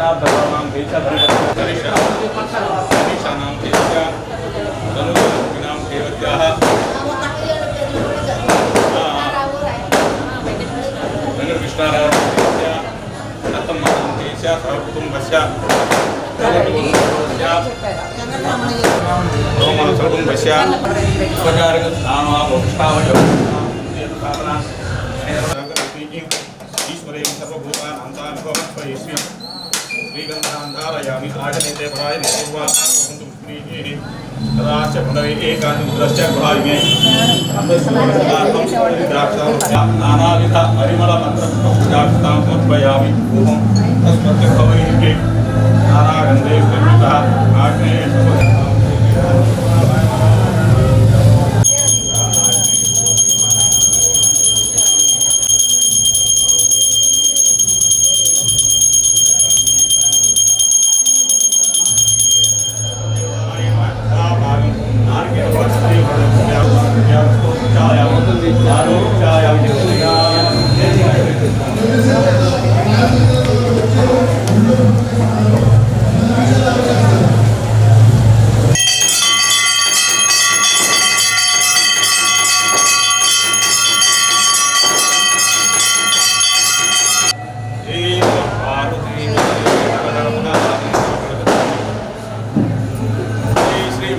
जनार्दनां देशानां देशा तनुविनां देवत्याः कृष्णारायणस्य दत्तमानं देशा सर्वकुटुम्बस्य सर्वकुटुम्बस्य ईश्वरे सर्वभूतानां श्रीगन्धान्धारयामि आचनेते परायणे पूर्वाहन्तु स्त्रीः तदाश्च पुनरे एकान्तमुद्रश्च गुहायिमे नानाविध परिमलमन्त्रपुष्टाक्षतां समर्पयामि ओम तस्मत् भवैः नानागन्धे प्रयुक्तः आग्नेये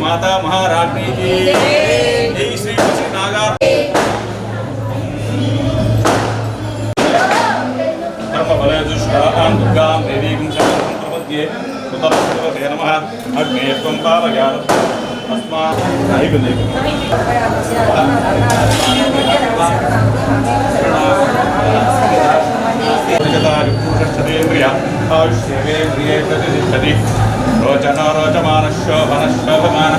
माता महारानी की जय श्री नागार धर्मबले दुष्टां दुर्गां देवीं शरणं प्रपद्ये सुतरां नमः अग्ने त्वं पावयाम अस्मात् आयुष्येन्द्रिये प्रतिष्ठति रोचनो रोचमानशोभनशोभमान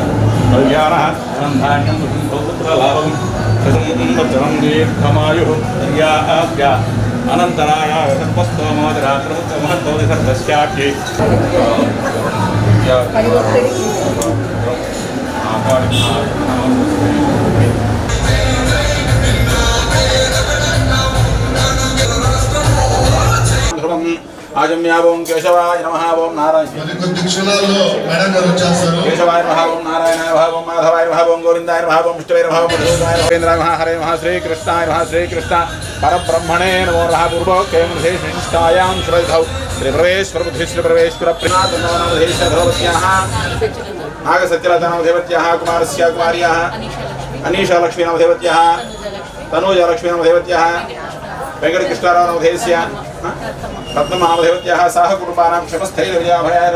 कल्याणः सन्धान्यं पुत्रलाभं वचनं दीर्घमायुः क्रियाभ्या अनन्तराय सर्वस्तोमोदरात्रमुत्तमहत्तोदि सर्वस्याख्यै आजम्यावों केशवाय नमः ओम नारायण केशवाय नमः ओम नारायणाय नमः ओम माधवाय नमः ओम गोविंदाय नमः ओम विष्णुवे नमः ओम महेन्द्राय नमः हरे नमः श्री कृष्णाय नमः श्री कृष्ण परब्रह्मणे नमो नमः पूर्वोक्ते विशिष्टायां श्रद्धौ श्री प्रवेश्वर बुद्धि श्री प्रवेश्वर प्रेमादेशधवत्याः नाग सत्यलता देवत्याः कुमारस्य कुमार्याः अनीशा लक्ष्मी नाम देवत्याः तनुजा लक्ष्मी नाम देवत्याः वेंकट कृष्णाराव नाम देवस्य रत्नमहादेवत्याः साह कुटुम्बानां क्षमस्थैर्य विजयाभयाय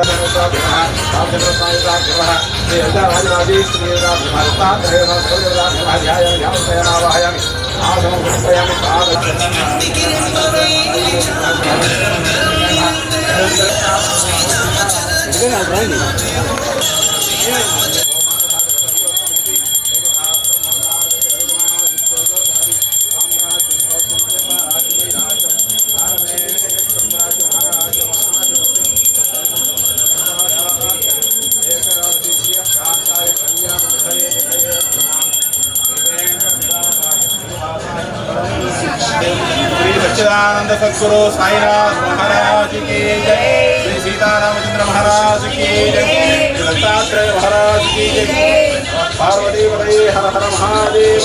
सच्चिदानंद सद्गुरु साईनाथ महाराज की जय श्री सीतारामचंद्र महाराज की जय दत्तात्रेय महाराज की जय पार्वती पते हर हर महादेव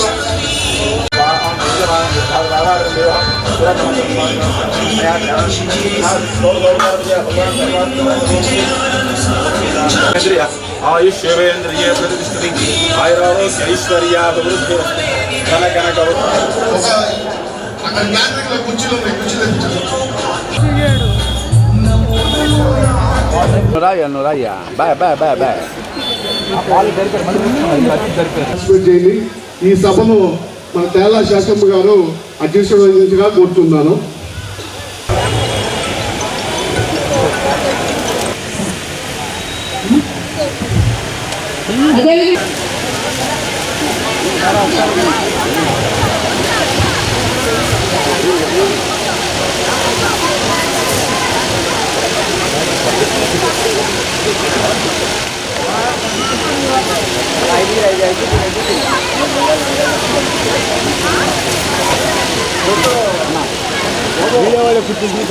आयुष्यवेन्द्रिये प्रतिष्ठति आयुरारोग्य ऐश्वर्याभिवृद्धि कनक అక్కడ గ్యాదరింగ్లో కుర్చీలు రాయ్యా బాయ్ బాయ్ బాయ్ బాయ్ ఈ సభను మన తేలా శాసమ్మ గారు అధ్యక్షుడిగా కోరుతున్నాను. వీడియో వాళ్ళు కుట్టించి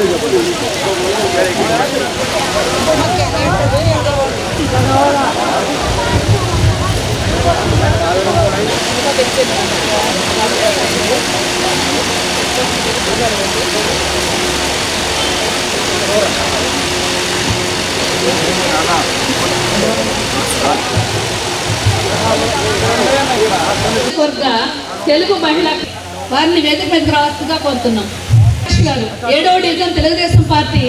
తెలుగు మహిళ వారిని వేదిక మీదకి రావాల్సిందిగా కోరుతున్నాం. గారు 7వ డివిజన్ తెలుగుదేశం పార్టీ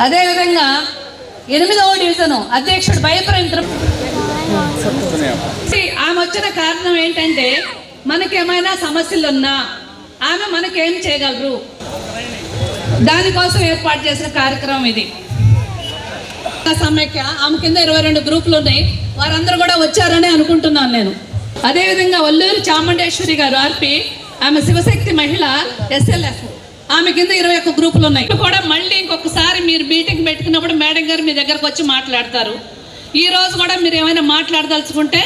అదేవిధంగా 8వ డివిజన్ అధ్యక్షుడు భయప్రయంత్రం. ఆమె వచ్చిన కారణం ఏంటంటే మనకేమైనా సమస్యలు ఉన్నా ఆమె మనకేం చేయగలరు, దానికోసం ఏర్పాటు చేసిన కార్యక్రమం ఇది. సమైక్య ఆమె కింద 22 గ్రూపులు ఉన్నాయి, వారందరూ కూడా వచ్చారని అనుకుంటున్నాను నేను. అదేవిధంగా వల్లూరు చాముండేశ్వరి గారు ఆర్పి, ఆమె శివశక్తి మహిళ SLF, ఆమె కింద 21 గ్రూపులు ఉన్నాయి. కూడా మళ్ళీ ఇంకొకసారి మీరు మీటింగ్ పెట్టుకున్నప్పుడు మేడం గారు మీ దగ్గరకు వచ్చి మాట్లాడతారు. ఈ రోజు కూడా మీరు ఏమైనా మాట్లాడదలుచుకుంటే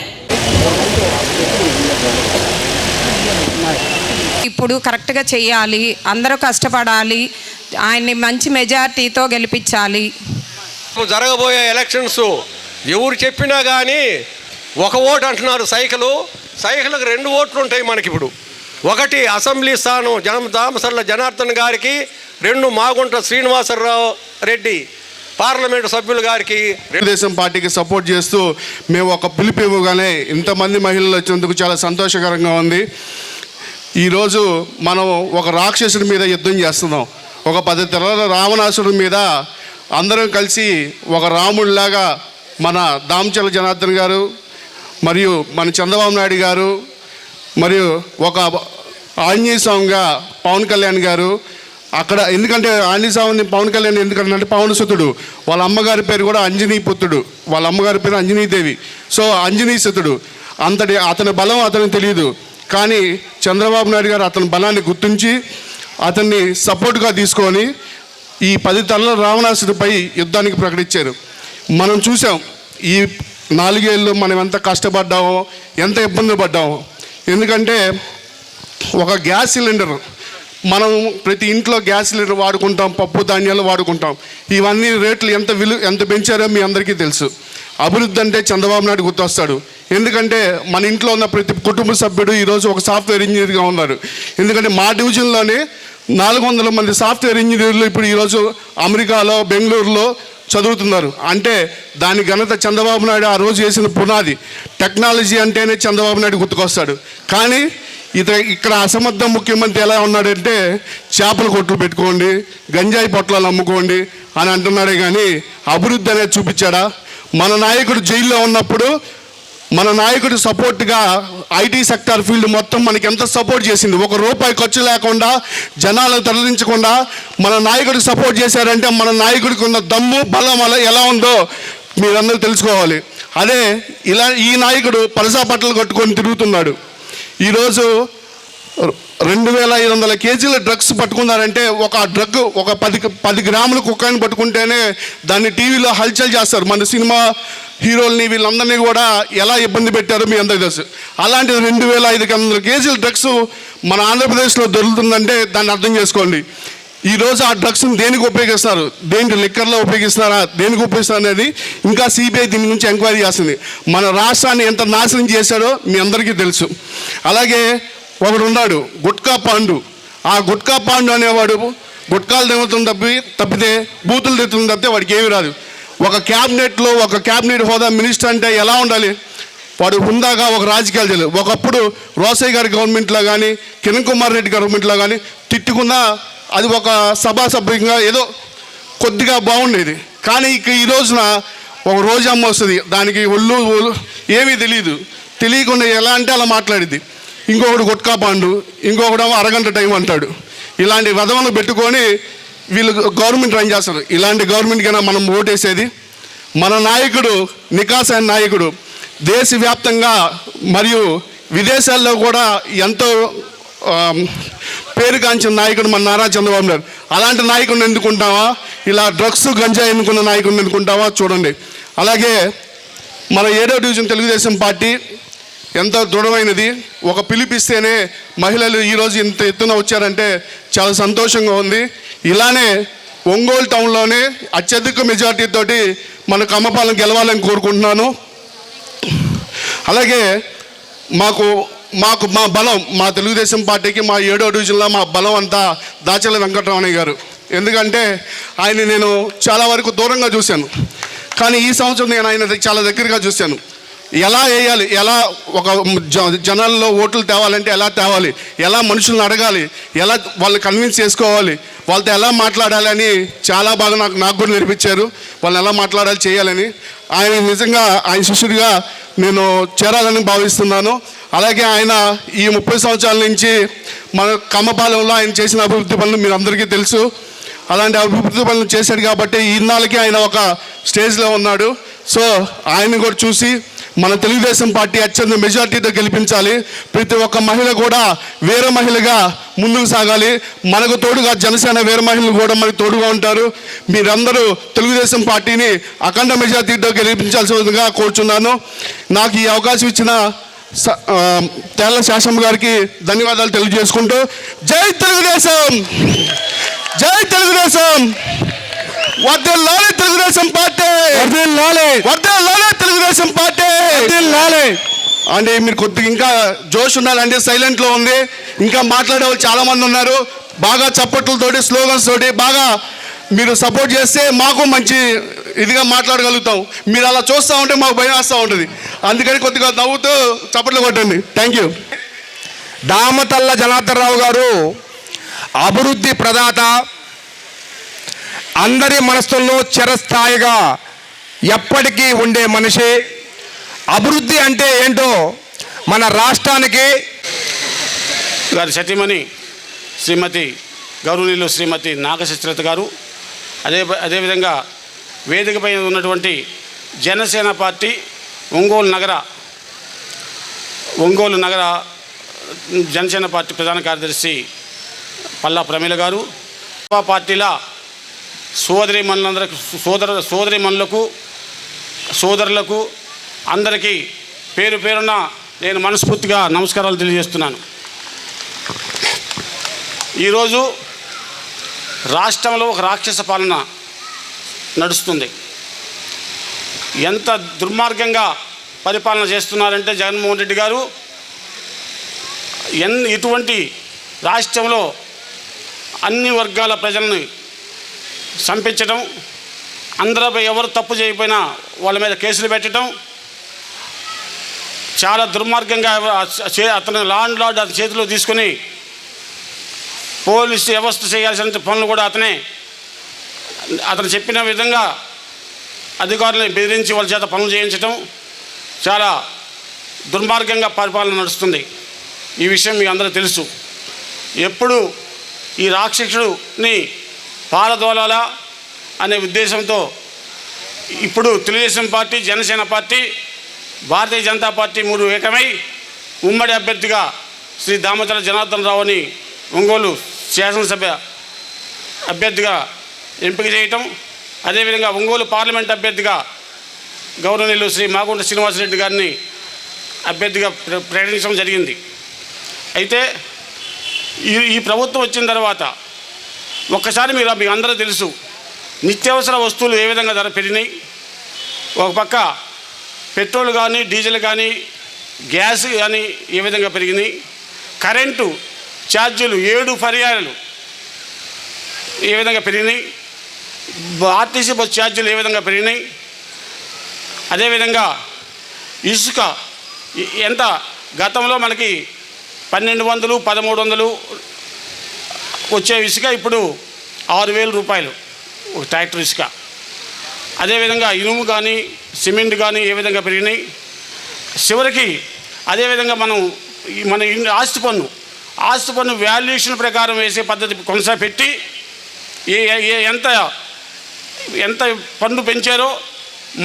ఇప్పుడు కరెక్ట్గా చేయాలి, అందరూ కష్టపడాలి, ఆయన్ని మంచి మెజార్టీతో గెలిపించాలి. జరగబోయే ఎలక్షన్స్ ఎవరు చెప్పినా కానీ ఒక ఓటు అంటున్నారు. సైకిల్కి 2 ఓట్లు ఉంటాయి మనకి. ఇప్పుడు ఒకటి అసెంబ్లీ స్థానం దామసర్ల జనార్దన్ గారికి, 2 మాగుంట శ్రీనివాసరావు రెడ్డి పార్లమెంటు సభ్యుల గారికి. తెలుగుదేశం పార్టీకి సపోర్ట్ చేస్తూ మేము ఒక పిలుపు ఇవ్వగానే ఇంతమంది మహిళలు వచ్చినందుకు చాలా సంతోషకరంగా ఉంది. ఈరోజు మనం ఒక రాక్షసుడి మీద యుద్ధం చేస్తున్నాం. ఒక 10 తరాల రావణాసుడి మీద అందరం కలిసి ఒక రాముడిలాగా మన దామచర్ల జనార్దన్ గారు మరియు మన చంద్రబాబు నాయుడు గారు మరియు ఒక ఆంజనేయ స్వామిగా పవన్ కళ్యాణ్ గారు అక్కడ. ఎందుకంటే ఆంజనేయ స్వామిని పవన్ కళ్యాణ్ ఎందుకంటే పవన్ సుతుడు, వాళ్ళ అమ్మగారి పేరు కూడా అంజనీ పుత్రుడు, వాళ్ళ అమ్మగారి పేరు అంజనీదేవి. సో అంజనీ సుతుడు, అతని బలం అతనికి తెలియదు. కానీ చంద్రబాబు నాయుడు గారు అతని బలాన్ని గుర్తించి అతన్ని సపోర్ట్గా తీసుకొని ఈ 10 తరాల రావణాసుడిపై యుద్ధానికి ప్రకటించారు. మనం చూసాం ఈ 4 ఏళ్ళు మనం ఎంత కష్టపడ్డామో, ఎంత ఇబ్బందులు పడ్డామో. ఎందుకంటే ఒక గ్యాస్ సిలిండర్, మనం ప్రతి ఇంట్లో గ్యాస్ సిలిండర్ వాడుకుంటాం, పప్పు ధాన్యాలు వాడుకుంటాం. ఇవన్నీ రేట్లు ఎంత పెంచారో మీ అందరికీ తెలుసు. అభివృద్ధి అంటే చంద్రబాబు నాయుడు గుర్తొస్తాడు. ఎందుకంటే మన ఇంట్లో ఉన్న ప్రతి కుటుంబ సభ్యుడు ఈరోజు ఒక సాఫ్ట్వేర్ ఇంజనీర్గా ఉన్నారు. ఎందుకంటే మా డివిజన్లోనే 400 మంది సాఫ్ట్వేర్ ఇంజనీర్లు ఇప్పుడు ఈరోజు అమెరికాలో, బెంగళూరులో చదువుతున్నారు. అంటే దాని ఘనత చంద్రబాబు నాయుడు ఆ రోజు చేసిన పునాది. టెక్నాలజీ అంటేనే చంద్రబాబు నాయుడు గుర్తుకొస్తాడు. కానీ ఇక్కడ అసమర్థ ముఖ్యమంత్రి ఎలా ఉన్నాడంటే చేపల కొట్లు పెట్టుకోండి, గంజాయి పొట్లాలు అమ్ముకోండి అని అంటున్నాడే కానీ అభివృద్ధి అనేది చూపించాడా? మన నాయకుడు జైల్లో ఉన్నప్పుడు మన నాయకుడు సపోర్ట్గా ఐటీ సెక్టార్ ఫీల్డ్ మొత్తం మనకి ఎంత సపోర్ట్ చేసింది. 1 రూపాయి ఖర్చు లేకుండా, జనాలను తరలించకుండా మన నాయకుడు సపోర్ట్ చేశారంటే మన నాయకుడికి ఉన్న దమ్ము, బలం అలా ఎలా ఉందో మీరందరూ తెలుసుకోవాలి. అదే ఈ నాయకుడు పలసా బట్టలు కట్టుకొని తిరుగుతున్నాడు. ఈరోజు 2500 కేజీల డ్రగ్స్ పట్టుకున్నారంటే ఒక 10 గ్రాముల కుక్కని పట్టుకుంటేనే దాన్ని టీవీలో హల్చల్ చేస్తారు. మన సినిమా హీరోల్ని వీళ్ళందరినీ కూడా ఎలా ఇబ్బంది పెట్టారో మీ అందరికీ తెలుసు. అలాంటిది 2500 కేజీల డ్రగ్స్ మన ఆంధ్రప్రదేశ్లో దొరుకుతుందంటే దాన్ని అర్థం చేసుకోండి. ఈరోజు ఆ డ్రగ్స్ని దేనికి ఉపయోగిస్తున్నారు, దేనికి లిక్కర్లో ఉపయోగిస్తున్నారా, దేనికి ఉపయోగిస్తున్నారు అనేది ఇంకా సిబిఐ దీని గురించి ఎంక్వైరీ చేస్తుంది. మన రాష్ట్రాన్ని ఎంత నాశనం చేశాడో మీ అందరికీ తెలుసు. అలాగే ఒకడు ఉన్నాడు గుట్కా పాండు. ఆ గుట్కా పాండు అనేవాడు గుట్కాలు తిరుగుతుంది తప్పితే బూతులు తిరుగుతుంది తప్పితే వాడికి ఏమి రాదు. ఒక క్యాబినెట్ హోదా మినిస్టర్ అంటే ఎలా ఉండాలి? వాడు హుందాగా ఒక రాజకీయాలు చేయలేదు. ఒకప్పుడు రోసయ్య గారి గవర్నమెంట్లో కానీ, కిరణ్ కుమార్ రెడ్డి గవర్నమెంట్లో కానీ తిట్టుకున్నా అది ఒక సభాసభ్యంగా ఏదో కొద్దిగా బాగుండేది. కానీ ఈ రోజున ఒక రోజమ్మ వస్తుంది, దానికి ఒళ్ళు ఏమీ తెలియకుండా ఎలా అంటే అలా మాట్లాడింది. ఇంకొకడు గుట్కా పాండు, ఇంకొకడు అరగంట టైం అంటాడు. ఇలాంటి వదవలు పెట్టుకొని వీళ్ళు గవర్నమెంట్ రన్ చేస్తారు. ఇలాంటి గవర్నమెంట్కైనా మనం ఓటేసేది? మన నాయకుడు నికాసైన నాయకుడు, దేశవ్యాప్తంగా మరియు విదేశాల్లో కూడా ఎంతో పేరుగాంచిన నాయకుడు మన నారా చంద్రబాబు నాయుడు. అలాంటి నాయకుడిని ఎన్నుకుంటావా? ఇలా డ్రగ్స్ గంజా ఎన్నుకున్న నాయకుడిని ఎన్నుకుంటావా? చూడండి. అలాగే మన 7వ డివిజన్ తెలుగుదేశం పార్టీ ఎంతో దృఢమైనది. ఒక పిలిపిస్తేనే మహిళలు ఈరోజు ఇంత ఎత్తున వచ్చారంటే చాలా సంతోషంగా ఉంది. ఇలానే ఒంగోలు టౌన్లోనే అత్యధిక మెజార్టీ తోటి మన కమ్మపాలెం గెలవాలని కోరుకుంటున్నాను. అలాగే మాకు మా బలం, మా తెలుగుదేశం పార్టీకి మా 7వ డివిజన్లో మా బలం అంతా దాచల వెంకటరమణయ్య గారు. ఎందుకంటే ఆయన నేను చాలా వరకు దూరంగా చూశాను, కానీ ఈ సంవత్సరం నేను ఆయన చాలా దగ్గరగా చూశాను. ఎలా వేయాలి, ఎలా ఒక జనాల్లో ఓట్లు తేవాలంటే ఎలా తేవాలి, ఎలా మనుషులను అడగాలి, ఎలా వాళ్ళని కన్విన్స్ చేసుకోవాలి, వాళ్ళతో ఎలా మాట్లాడాలి అని చాలా బాగా నాకు కూడా నేర్పించారు. వాళ్ళని ఎలా మాట్లాడాలి చేయాలని. ఆయన నిజంగా ఆయన శిష్యుడిగా నేను చేరాలని భావిస్తున్నాను. అలాగే ఆయన ఈ 30 సంవత్సరాల నుంచి మన కమ్మపాలెంలో ఆయన చేసిన అభివృద్ధి పనులు మీరు అందరికీ తెలుసు. అలాంటి అభివృద్ధి పనులు చేశాడు కాబట్టి ఇన్నాళ్ళకి ఆయన ఒక స్టేజ్లో ఉన్నాడు. సో ఆయన కూడా చూసి మన తెలుగుదేశం పార్టీ అత్యంత మెజార్టీతో గెలిపించాలి. ప్రతి ఒక్క మహిళ కూడా వీర మహిళగా ముందుకు సాగాలి. మనకు తోడుగా జనసేన వీర మహిళలు కూడా మనకు తోడుగా ఉంటారు. మీరందరూ తెలుగుదేశం పార్టీని అఖండ మెజార్టీతో గెలిపించాల్సిందిగా కోరుచున్నాను. నాకు ఈ అవకాశం ఇచ్చిన తేళ్ల శాసమ్మ గారికి ధన్యవాదాలు తెలియజేసుకుంటూ జై తెలుగుదేశం, జై తెలుగుదేశం, వర్ధిల్లాలి తెలుగుదేశం పార్టీ, వర్ధిల్లాలి తెలుగుదేశం పార్టీ. అంటే మీరు కొద్దిగా ఇంకా జోష్ ఉండాలంటే సైలెంట్లో ఉంది. ఇంకా మాట్లాడే వాళ్ళు చాలామంది ఉన్నారు. బాగా చప్పట్లతోటి స్లోగన్స్ తోటి బాగా మీరు సపోర్ట్ చేస్తే మాకు మంచి ఇదిగా మాట్లాడగలుగుతాం. మీరు అలా చూస్తూ ఉంటే మాకు భయం వేస్తూ ఉంటుంది. అందుకని కొద్దిగా నవ్వుతూ చప్పట్లు కొట్టండి. Thank you. దామతల్ల జనార్దన్ రావు గారు అభివృద్ధి ప్రదాత, అందరి మనసుల్లో చిరస్థాయిగా ఎప్పటికీ ఉండే మనిషి. అభివృద్ధి అంటే ఏంటో మన రాష్ట్రానికి గారి సతీమణి శ్రీమతి గౌరవనీయులు శ్రీమతి నాగశస్త్రత గారు, అదేవిధంగా వేదికపై ఉన్నటువంటి జనసేన పార్టీ ఒంగోలు నగర జనసేన పార్టీ ప్రధాన కార్యదర్శి పల్లా ప్రమీల గారు, పార్టీల సోదరులకు అందరికీ పేరు పేరున నేను మనస్ఫూర్తిగా నమస్కారాలు తెలియజేస్తున్నాను. ఈరోజు రాష్ట్రంలో ఒక రాక్షస పాలన నడుస్తుంది. ఎంత దుర్మార్గంగా పరిపాలన చేస్తున్నారంటే జగన్మోహన్ రెడ్డి గారు ఇటువంటి రాష్ట్రంలో అన్ని వర్గాల ప్రజల్ని చంపించడం, అందరిపై ఎవరు తప్పు చేయకపోయినా వాళ్ళ మీద కేసులు పెట్టడం, చాలా దుర్మార్గంగా అతను లా అండ్ ఆర్డర్ అతని చేతిలో తీసుకొని పోలీసు వ్యవస్థ చేయాల్సిన పనులు కూడా అతను చెప్పిన విధంగా అధికారులను బెదిరించి వాళ్ళ చేత పనులు చేయించడం, చాలా దుర్మార్గంగా పరిపాలన నడుస్తుంది. ఈ విషయం మీకు అందరూ తెలుసు. ఎప్పుడు ఈ రాక్షసుడిని పారదోలాలా అనే ఉద్దేశంతో ఇప్పుడు Telugu Desam party, Janasena party, Bharatiya Janata party 3 ఏకమై ఉమ్మడి అభ్యర్థిగా శ్రీ దామతల జనార్దన్ రావుని ఒంగోలు శాసనసభ అభ్యర్థిగా ఎంపిక చేయటం, అదేవిధంగా ఒంగోలు పార్లమెంట్ అభ్యర్థిగా గౌరవనీయులు శ్రీ మాగుంట శ్రీనివాసరెడ్డి గారిని అభ్యర్థిగా ప్రకటించడం జరిగింది. అయితే ఈ ప్రభుత్వం వచ్చిన తర్వాత ఒక్కసారి మీకు అందరూ తెలుసు, నిత్యావసర వస్తువులు ఏ విధంగా ధర పెరిగినాయి. ఒక పక్క పెట్రోల్ కానీ, డీజిల్ కానీ, గ్యాస్ కానీ ఏ విధంగా పెరిగినాయి. కరెంటు ఛార్జీలు 7 పర్యాయాలు ఏ విధంగా పెరిగినాయి. ఆర్టీసీ బస్ ఛార్జీలు ఏ విధంగా పెరిగినాయి. అదేవిధంగా ఇసుక ఎంత గతంలో మనకి 1200, 1300 వచ్చే ఇసుక ఇప్పుడు 6000 రూపాయలు ఒక ట్రాక్టర్ ఇసుక. అదేవిధంగా ఇనుము కానీ, సిమెంట్ కానీ ఏ విధంగా పెరిగినాయి. చివరికి అదేవిధంగా మన ఆస్తి పన్ను వాల్యుయేషన్ ప్రకారం వేసే పద్ధతి కొనసాపెట్టి ఎంత పన్ను పెంచారో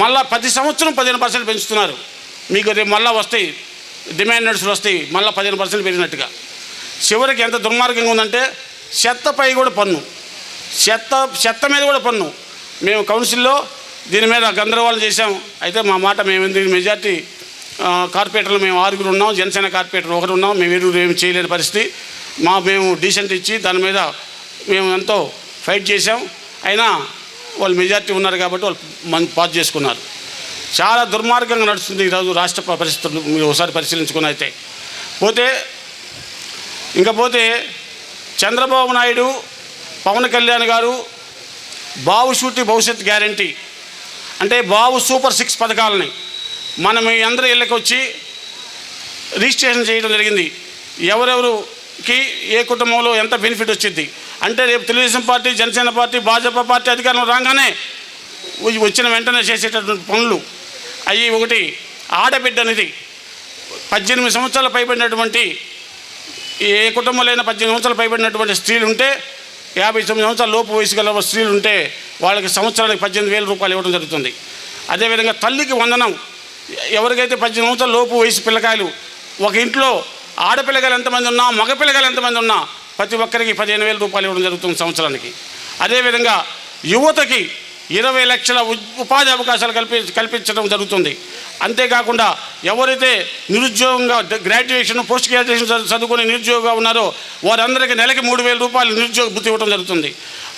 మళ్ళా ప్రతి సంవత్సరం 15% పెంచుతున్నారు. మీకు రేపు మళ్ళీ వస్తాయి, డిమాండ్ నోట్స్లు వస్తాయి, మళ్ళీ 15% పెరిగినట్టుగా. చివరికి ఎంత దుర్మార్గంగా ఉందంటే చెత్తపై కూడా పన్ను, చెత్త మీద కూడా పన్ను. మేము కౌన్సిల్లో దీని మీద గందరగోళం చేశాం. అయితే మా మాట మేము మెజార్టీ కార్పొరేటర్లు మేము 6 ఉన్నాం, జనసేన కార్పొరేటర్ 1 ఉన్నాం. మేము ఏమి చేయలేని పరిస్థితి. మేము డీసెంట్ ఇచ్చి దాని మీద మేము ఎంతో ఫైట్ చేసాం. అయినా వాళ్ళు మెజారిటీ ఉన్నారు కాబట్టి వాళ్ళు పాస్ చేసుకున్నారు. చాలా దుర్మార్గంగా నడుస్తుంది ఈరోజు రాష్ట్ర పరిస్థితులు మీరు ఒకసారి పరిశీలించుకుని అయితే పోతే చంద్రబాబు నాయుడు, పవన్ కళ్యాణ్ గారు బావు షూటి భవిష్యత్ గ్యారంటీ అంటే బావు సూపర్ 6 పథకాలని మనం మీ అందరి ఇళ్ళకి వచ్చి రిజిస్ట్రేషన్ చేయడం జరిగింది. ఎవరెవరికి ఏ కుటుంబంలో ఎంత బెనిఫిట్ వచ్చింది అంటే రేపు Telugu Desam party, Janasena party, Bhajapa party అధికారంలో రాగానే వచ్చిన వెంటనే చేసేటటువంటి పనులు అవి ఒకటి ఆడబిడ్డ అనేది 18 సంవత్సరాలు పైబడినటువంటి ఏ కుటుంబంలో అయినా 18 సంవత్సరాలు పైబడినటువంటి స్త్రీలు ఉంటే 59 సంవత్సరాల లోపు వయసు గల స్త్రీలు ఉంటే వాళ్ళకి సంవత్సరానికి 18,000 రూపాయలు ఇవ్వడం జరుగుతుంది. అదేవిధంగా తల్లికి వందనం ఎవరికైతే 18 సంవత్సరాల లోపు వయసు పిల్లకాయలు ఒక ఇంట్లో ఆడపిల్లగాలు ఎంతమంది ఉన్నా మగ పిల్లగాలు ఎంతమంది ఉన్నా ప్రతి ఒక్కరికి 15,000 రూపాయలు ఇవ్వడం జరుగుతుంది సంవత్సరానికి. అదేవిధంగా యువతకి 20 లక్షల ఉపాధి అవకాశాలు కల్పించడం జరుగుతుంది. అంతేకాకుండా ఎవరైతే నిరుద్యోగంగా గ్రాడ్యుయేషన్, పోస్ట్ గ్రాడ్యుయేషన్ చదువుకుని నిరుద్యోగంగా ఉన్నారో వారందరికీ నెలకి 3,000 రూపాయలు నిరుద్యోగ భృతి ఇవ్వడం జరుగుతుంది.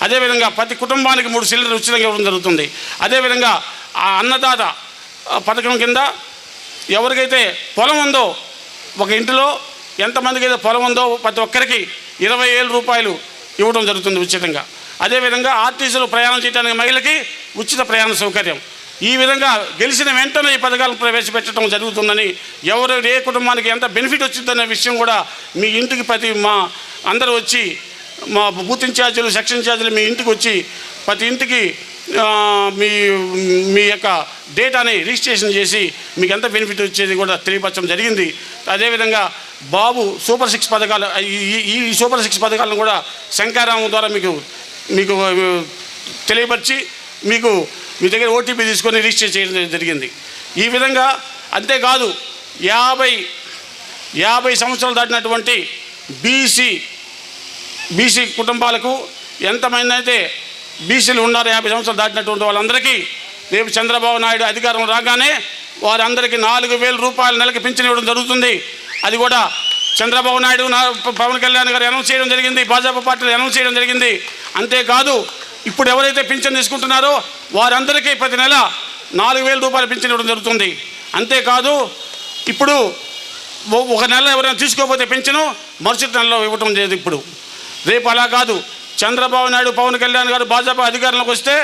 అదేవిధంగా ప్రతి కుటుంబానికి 3 సిలిండర్లు ఉచితంగా ఇవ్వడం జరుగుతుంది. అదేవిధంగా ఆ అన్నదాత పథకం కింద ఎవరికైతే పొలం ఉందో ఒక ఇంటిలో ఎంతమందికి అయితే పొలం ఉందో ప్రతి ఒక్కరికి 20,000 రూపాయలు ఇవ్వడం జరుగుతుంది ఉచితంగా. అదేవిధంగా ఆర్టీసీలో ప్రయాణం చేయడానికి మహిళకి ఉచిత ప్రయాణ సౌకర్యం. ఈ విధంగా గెలిచిన వెంటనే ఈ పథకాలను ప్రవేశపెట్టడం జరుగుతుందని ఎవరు ఏ కుటుంబానికి ఎంత బెనిఫిట్ వచ్చిందనే విషయం కూడా మీ ఇంటికి మా అందరూ వచ్చి మా బూత్ ఇన్ఛార్జీలు, సెక్షన్ ఇన్ఛార్జీలు మీ ఇంటికి వచ్చి ప్రతి ఇంటికి మీ యొక్క డేటాని రిజిస్ట్రేషన్ చేసి మీకు ఎంత బెనిఫిట్ వచ్చేది కూడా తెలియపరచడం జరిగింది. అదేవిధంగా బాబు సూపర్ 6 పథకాలు ఈ సూపర్ 6 పథకాలను కూడా శంకారామం ద్వారా మీకు తెలియపరిచి మీ దగ్గర ఓటీపీ తీసుకొని రిజిస్టర్ చేయడం జరిగింది. ఈ విధంగా అంతేకాదు 50 సంవత్సరాలు దాటినటువంటి బీసీ కుటుంబాలకు ఎంతమంది అయితే బీసీలు ఉన్నారు 50 సంవత్సరాలు దాటినటువంటి వాళ్ళందరికీ రేపు చంద్రబాబు నాయుడు అధికారం రాగానే వారందరికీ 4,000 రూపాయలు నెలకి పింఛన్ ఇవ్వడం జరుగుతుంది. అది కూడా చంద్రబాబు నాయుడు, పవన్ కళ్యాణ్ గారు అనౌన్స్ చేయడం జరిగింది, భాజపా పార్టీలు అనౌన్స్ చేయడం జరిగింది. అంతేకాదు ఇప్పుడు ఎవరైతే పింఛన్ తీసుకుంటున్నారో వారందరికీ ప్రతి నెల 4,000 రూపాయలు పింఛన్ ఇవ్వడం జరుగుతుంది. అంతేకాదు ఇప్పుడు ఒక నెల ఎవరైనా తీసుకోకపోతే పింఛను మరుసటి నెలలో ఇవ్వడం లేదు. ఇప్పుడు రేపు అలా కాదు, చంద్రబాబు నాయుడు, పవన్ కళ్యాణ్ గారు భాజపా అధికారంలోకి వస్తే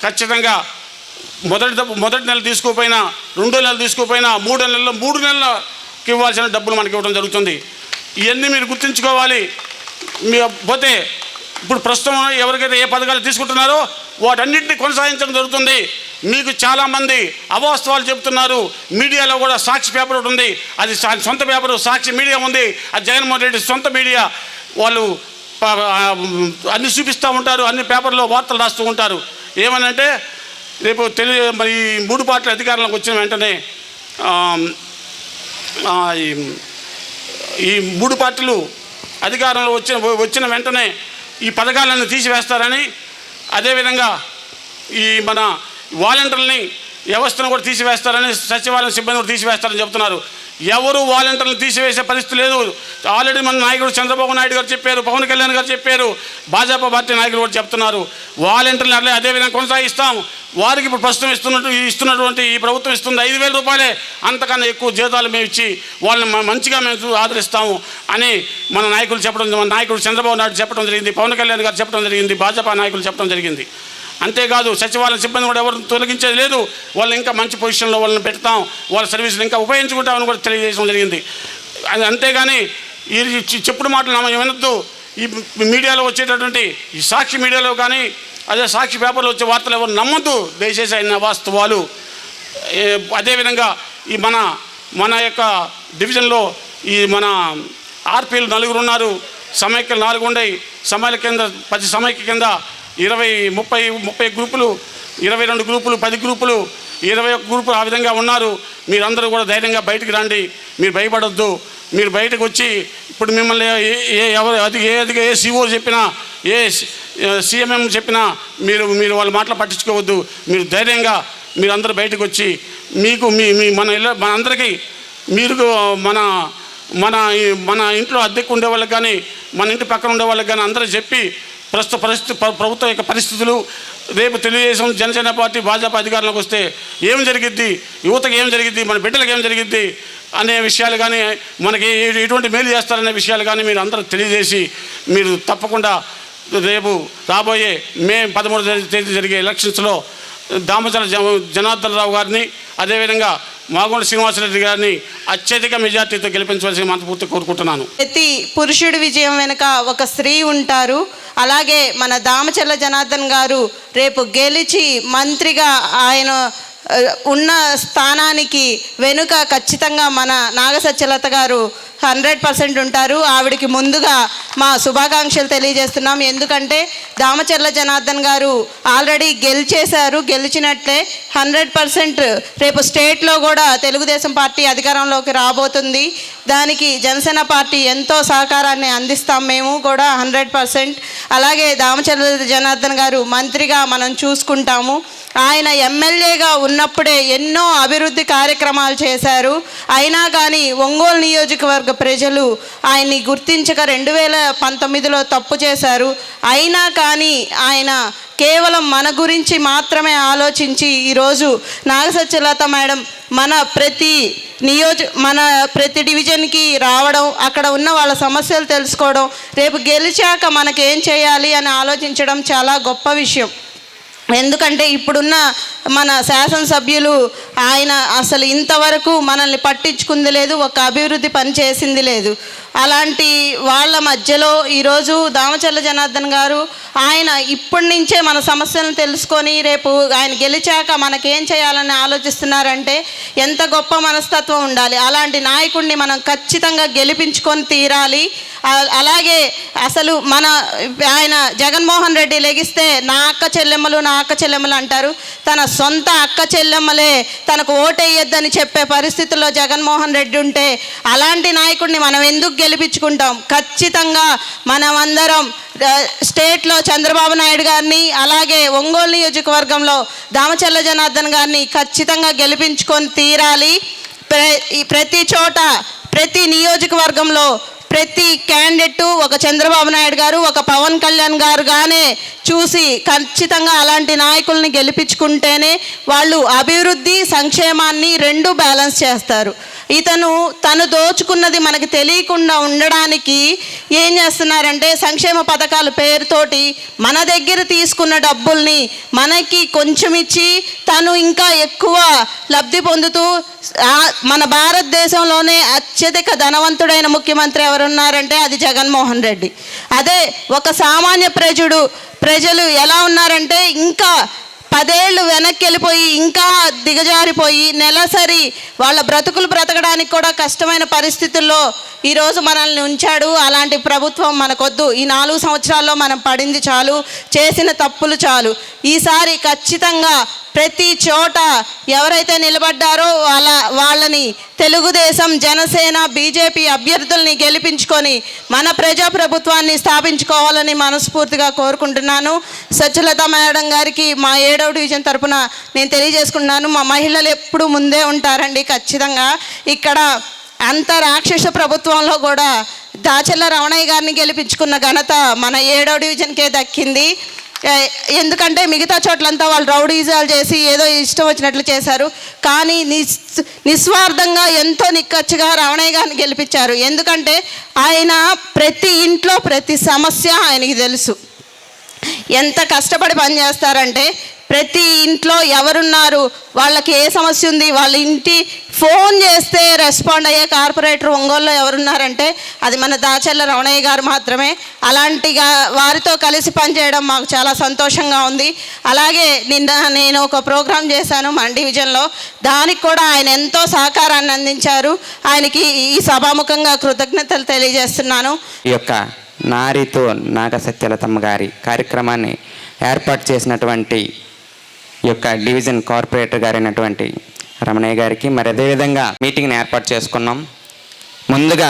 ఖచ్చితంగా మొదటి నెల తీసుకోపోయినా, 2వ నెల తీసుకోపోయినా, 3వ నెలలో 3 నెలలకి ఇవ్వాల్సిన డబ్బులు మనకి ఇవ్వడం జరుగుతుంది. ఇవన్నీ మీరు గుర్తుంచుకోవాలి. పోతే ఇప్పుడు ప్రస్తుతం ఎవరికైతే ఏ పథకాలు తీసుకుంటున్నారో వాటన్నింటినీ కొనసాగించడం జరుగుతుంది. మీకు చాలామంది అవాస్తవాలు చెబుతున్నారు. మీడియాలో కూడా సాక్షి పేపర్ ఒకటి ఉంది, అది సొంత పేపరు. సాక్షి మీడియా ఉంది, అది జగన్మోహన్ రెడ్డి సొంత మీడియా. వాళ్ళు అన్ని చూపిస్తూ ఉంటారు, అన్ని పేపర్లో వార్తలు రాస్తూ ఉంటారు. ఏమనంటే రేపు మరి 3 పార్టీల అధికారంలోకి వచ్చిన వెంటనే ఈ 3 పార్టీలు అధికారంలో వచ్చిన వెంటనే ఈ పథకాలను తీసివేస్తారని, అదేవిధంగా ఈ మన వాలంటీర్లని వ్యవస్థను కూడా తీసివేస్తారని, సచివాలయం సిబ్బంది కూడా తీసివేస్తారని చెప్తున్నారు. ఎవరు వాలంటీర్లను తీసివేసే పరిస్థితి లేదు. ఆల్రెడీ మన నాయకుడు చంద్రబాబు నాయుడు గారు చెప్పారు, పవన్ కళ్యాణ్ గారు చెప్పారు, భాజపా పార్టీ నాయకులు కూడా చెప్తున్నారు. వాలంటీర్లు అదేవిధంగా కొనసాగిస్తాం. వారికి ఇప్పుడు ప్రస్తుతం ఇస్తున్నటువంటి ఈ ప్రభుత్వం ఇస్తుంది 5,000 రూపాయలే, అంతకన్నా ఎక్కువ జీతాలు మేము ఇచ్చి వాళ్ళని మంచిగా మేము ఆదరిస్తాము అని మన నాయకులు చెప్పడం, మన నాయకుడు చంద్రబాబు నాయుడు చెప్పడం జరిగింది, పవన్ కళ్యాణ్ గారు చెప్పడం జరిగింది, భాజపా నాయకులు చెప్పడం జరిగింది. అంతేకాదు సచివాలయం సిబ్బంది కూడా ఎవరు తొలగించేది లేదు. వాళ్ళు ఇంకా మంచి పొజిషన్లో వాళ్ళని పెడతాం, వాళ్ళ సర్వీసులు ఇంకా ఉపయోగించుకుంటామని కూడా తెలియజేయడం జరిగింది. అంతేగాని ఈ చెప్పుడు మాటలు వినొద్దు. ఈ మీడియాలో వచ్చేటటువంటి ఈ సాక్షి మీడియాలో కానీ అదే సాక్షి పేపర్లో వచ్చే వార్తలు ఎవరు నమ్మద్దు దయచేసి, అయిన వాస్తవాలు. అదేవిధంగా ఈ మన యొక్క డివిజన్లో ఈ మన ఆర్పీలు 4 ఉన్నారు, సమైక్యలు 4 ఉన్నాయి. సమైక్య కింద 10 సమైక్య కింద 20-30 గ్రూపులు, 22 గ్రూపులు, 10 గ్రూపులు, 21 గ్రూపులు ఆ విధంగా ఉన్నారు. మీరందరూ కూడా ధైర్యంగా బయటికి రండి, మీరు భయపడొద్దు. మీరు బయటకు వచ్చి ఇప్పుడు మిమ్మల్ని ఏ సిఓ చెప్పినా, ఏ సిఎంఎం చెప్పినా మీరు వాళ్ళ మాటలు పట్టించుకోవద్దు. మీరు ధైర్యంగా మీరందరూ బయటకు వచ్చి మీకు మన అందరికీ మీరు మన ఇంట్లో అద్దెకు ఉండే వాళ్ళకి కానీ మన ఇంటి పక్కన ఉండే వాళ్ళకి కానీ అందరూ చెప్పి ప్రస్తుత ప్రభుత్వం యొక్క పరిస్థితులు, రేపు తెలుగుదేశం జనసేన పార్టీ భాజపా అధికారంలోకి వస్తే ఏం జరిగిద్ది, యువతకి ఏం జరిగిద్ది, మన బిడ్డలకు ఏం జరిగిద్ది అనే విషయాలు కానీ, మనకి ఎటువంటి మేలు చేస్తారనే విషయాలు కానీ మీరు అందరూ తెలియజేసి మీరు తప్పకుండా రేపు రాబోయే మే 13వ తేదీ జరిగే ఎలక్షన్స్లో దామచర్ల జనార్దన్ రావు గారిని, అదేవిధంగా మాగొండ శ్రీనివాసరెడ్డి గారిని అత్యధిక మెజార్టీతో గెలిపించవలసి మనస్ఫూర్తిగా కోరుకుంటున్నాను. ప్రతి పురుషుడి విజయం వెనుక ఒక స్త్రీ ఉంటారు. అలాగే మన దామచర్ల జనార్దన్ గారు రేపు గెలిచి మంత్రిగా ఆయన ఉన్న స్థానానికి వెనుక ఖచ్చితంగా మన నాగసత్యలత గారు 100% ఉంటారు. ఆవిడికి ముందుగా మా శుభాకాంక్షలు తెలియజేస్తున్నాం. ఎందుకంటే దామచర్ల జనార్దన్ గారు ఆల్రెడీ గెలిచినట్లే 100% రేపు స్టేట్లో కూడా తెలుగుదేశం పార్టీ అధికారంలోకి రాబోతుంది. దానికి జనసేన పార్టీ ఎంతో సహకారాన్ని అందిస్తాం మేము కూడా 100%. అలాగే దామచర్ల జనార్దన్ గారు మంత్రిగా మనం చూసుకుంటాము. ఆయన ఎమ్మెల్యేగా ఉన్నప్పుడే ఎన్నో అభివృద్ధి కార్యక్రమాలు చేశారు. అయినా కానీ ఒంగోలు నియోజకవర్గ ప్రజలు ఆయన్ని గుర్తించక 2019లో తప్పు చేశారు. అయినా కానీ ఆయన కేవలం మన గురించి మాత్రమే ఆలోచించి ఈరోజు నాగసత్యలత మేడం మన ప్రతి డివిజన్కి రావడం, అక్కడ ఉన్న వాళ్ళ సమస్యలు తెలుసుకోవడం, రేపు గెలిచాక మనకేం చేయాలి అని ఆలోచించడం చాలా గొప్ప విషయం. ఎందుకంటే ఇప్పుడున్న మన శాసనసభ్యులు ఆయన అసలు ఇంతవరకు మనల్ని పట్టించుకుంది లేదు, ఒక అభివృద్ధి పని చేసింది లేదు. అలాంటి వాళ్ళ మధ్యలో ఈరోజు దామచర్ల జనార్దన్ గారు ఆయన ఇప్పటి నుంచే మన సమస్యలను తెలుసుకొని రేపు ఆయన గెలిచాక మనకేం చేయాలని ఆలోచిస్తున్నారంటే ఎంత గొప్ప మనస్తత్వం ఉండాలి. అలాంటి నాయకుడిని మనం ఖచ్చితంగా గెలిపించుకొని తీరాలి. అలాగే అసలు ఆయన జగన్మోహన్ రెడ్డి లెగిస్తే నా అక్క చెల్లెమ్మలు అంటారు. తన సొంత అక్క చెల్లెమ్మలే తనకు ఓటేయొద్దని చెప్పే పరిస్థితుల్లో జగన్మోహన్ రెడ్డి ఉంటే అలాంటి నాయకుడిని మనం ఎందుకు గెలిపించుకుంటాం? ఖచ్చితంగా మనమందరం స్టేట్లో చంద్రబాబు నాయుడు గారిని, అలాగే ఒంగోలు నియోజకవర్గంలో దామచర్ల జనార్దన్ గారిని ఖచ్చితంగా గెలిపించుకొని తీరాలి. ప్రతి చోట ప్రతి నియోజకవర్గంలో ప్రతి క్యాండిడేట్ ఒక చంద్రబాబు నాయుడు గారు, ఒక పవన్ కళ్యాణ్ గారుగానే చూసి ఖచ్చితంగా అలాంటి నాయకుల్ని గెలిపించుకుంటేనే వాళ్ళు అభివృద్ధి సంక్షేమాన్ని రెండు బ్యాలెన్స్ చేస్తారు. తను దోచుకున్నది మనకు తెలియకుండా ఉండడానికి ఏం చేస్తున్నారంటే సంక్షేమ పథకాల పేరుతోటి మన దగ్గర తీసుకున్న డబ్బుల్ని మనకి కొంచెం ఇచ్చి తను ఇంకా ఎక్కువ లబ్ధి పొందుతూ మన భారతదేశంలోనే అత్యధిక ధనవంతుడైన ముఖ్యమంత్రి ఎవరున్నారంటే అది జగన్మోహన్ రెడ్డి. అదే ఒక సామాన్య ప్రజలు ఎలా ఉన్నారంటే ఇంకా 10 ఏళ్ళు వెనక్కి వెళ్ళిపోయి ఇంకా దిగజారిపోయి నెలసరి వాళ్ళ బ్రతకడానికి కూడా కష్టమైన పరిస్థితుల్లో ఈరోజు మనల్ని ఉంచాడు. అలాంటి ప్రభుత్వం మనకొద్దు. ఈ 4 సంవత్సరాల్లో మనం పడింది చాలు, చేసిన తప్పులు చాలు. ఈసారి ఖచ్చితంగా ప్రతి చోట ఎవరైతే నిలబడ్డారో వాళ్ళని తెలుగుదేశం, జనసేన, బీజేపీ అభ్యర్థుల్ని గెలిపించుకొని మన ప్రజాప్రభుత్వాన్ని స్థాపించుకోవాలని మనస్ఫూర్తిగా కోరుకుంటున్నాను. సత్యలత మేడం గారికి మా 7వ డివిజన్ తరపున నేను తెలియజేసుకుంటున్నాను. మా మహిళలు ఎప్పుడు ముందే ఉంటారండి. ఖచ్చితంగా ఇక్కడ అంత రాక్షస ప్రభుత్వంలో కూడా దాచర్ల రమణయ్య గారిని గెలిపించుకున్న ఘనత మన 7వ డివిజన్కే దక్కింది. ఎందుకంటే మిగతా చోట్లంతా వాళ్ళు రౌడీజాలు చేసి ఏదో ఇష్టం వచ్చినట్లు చేశారు. కానీ నిస్వార్థంగా ఎంతో నిక్కచ్చిగా రమణయ్య గారిని గెలిపించారు. ఎందుకంటే ఆయన ప్రతి ఇంట్లో ప్రతి సమస్య ఆయనకి తెలుసు. ఎంత కష్టపడి పనిచేస్తారంటే ప్రతి ఇంట్లో ఎవరున్నారు, వాళ్ళకి ఏ సమస్య ఉంది, వాళ్ళ ఇంటి ఫోన్ చేస్తే రెస్పాండ్ అయ్యే కార్పొరేటర్ ఒంగోలులో ఎవరున్నారంటే అది మన దాచర్ల రమణయ్య గారు మాత్రమే. అలాంటిగా వారితో కలిసి పనిచేయడం మాకు చాలా సంతోషంగా ఉంది. అలాగే నేను ఒక ప్రోగ్రాం చేశాను మన డివిజన్లో. దానికి కూడా ఆయన ఎంతో సహకారాన్ని అందించారు. ఆయనకి ఈ సభాముఖంగా కృతజ్ఞతలు తెలియజేస్తున్నాను. ఈ యొక్క నారితో నాగసత్యలతమ్మ గారి కార్యక్రమాన్ని ఏర్పాటు చేసినటువంటి ఈ యొక్క డివిజన్ కార్పొరేటర్ గారైనటువంటి రమణయ్య గారికి, మరి అదేవిధంగా మీటింగ్ని ఏర్పాటు చేసుకున్నాం. ముందుగా